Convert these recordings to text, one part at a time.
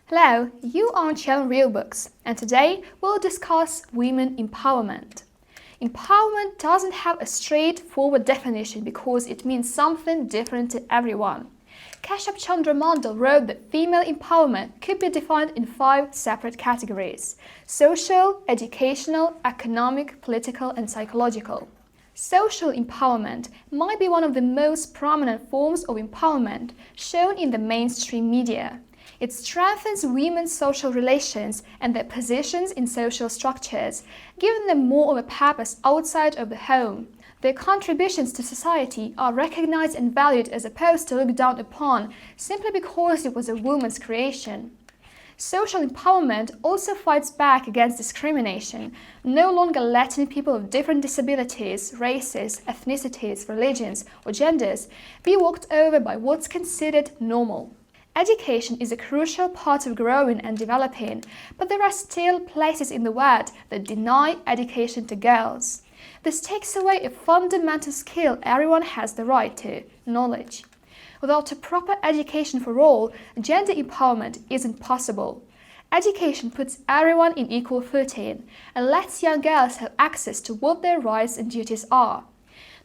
Hello, you are on Channel Real Books, and today we'll discuss women empowerment. Empowerment doesn't have a straightforward definition because it means something different to everyone. Keshab Chandra Mandal wrote that female empowerment could be defined in 5 separate categories: social, educational, economic, political, and psychological. Social empowerment might be one of the most prominent forms of empowerment shown in the mainstream media. It strengthens women's social relations and their positions in social structures, giving them more of a purpose outside of the home. Their contributions to society are recognized and valued as opposed to looked down upon simply because it was a woman's creation. Social empowerment also fights back against discrimination, no longer letting people of different disabilities, races, ethnicities, religions, or genders be walked over by what's considered normal. Education is a crucial part of growing and developing, but there are still places in the world that deny education to girls. This takes away a fundamental skill everyone has the right to: knowledge. Without a proper education for all, gender empowerment isn't possible. Education puts everyone in equal footing and lets young girls have access to what their rights and duties are.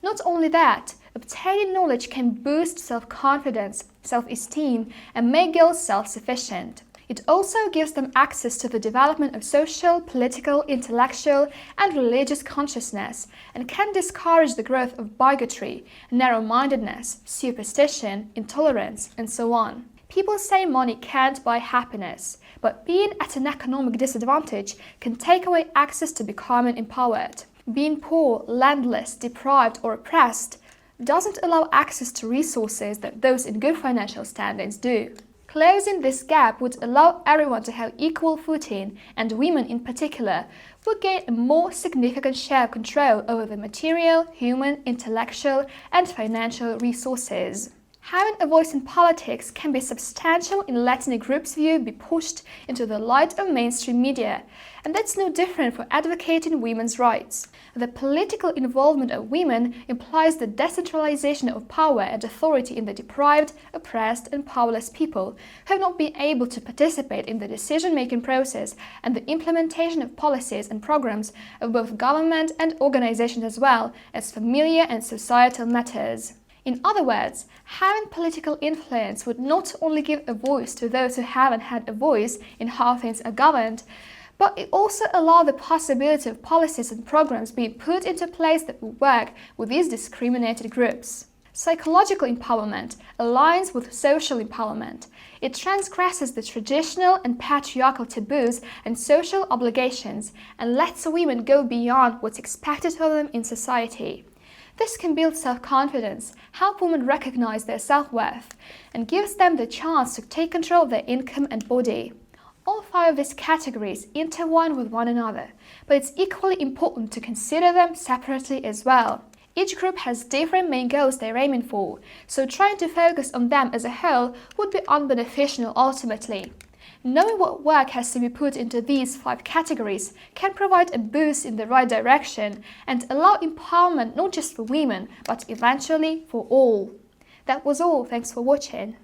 Not only that, obtaining knowledge can boost self-confidence, self-esteem, and make girls self-sufficient. It also gives them access to the development of social, political, intellectual, and religious consciousness, and can discourage the growth of bigotry, narrow-mindedness, superstition, intolerance, and so on. People say money can't buy happiness, but being at an economic disadvantage can take away access to becoming empowered. Being poor, landless, deprived, or oppressed doesn't allow access to resources that those in good financial standings do. Closing this gap would allow everyone to have equal footing, and women in particular would gain a more significant share of control over the material, human, intellectual, and financial resources. Having a voice in politics can be substantial in letting a group's view be pushed into the light of mainstream media, and that's no different for advocating women's rights. The political involvement of women implies the decentralization of power and authority in the deprived, oppressed, and powerless people who have not been able to participate in the decision-making process and the implementation of policies and programs of both government and organizations, as well as familiar and societal matters. In other words, having political influence would not only give a voice to those who haven't had a voice in how things are governed, but it also allows the possibility of policies and programs being put into place that will work with these discriminated groups. Psychological empowerment aligns with social empowerment. It transgresses the traditional and patriarchal taboos and social obligations and lets women go beyond what's expected of them in society. This can build self-confidence, help women recognize their self-worth, and gives them the chance to take control of their income and body. All 5 of these categories intertwine with one another, but it's equally important to consider them separately as well. Each group has different main goals they're aiming for, so trying to focus on them as a whole would be unbeneficial ultimately. Knowing what work has to be put into these 5 categories can provide a boost in the right direction and allow empowerment not just for women, but eventually for all. That was all. Thanks for watching.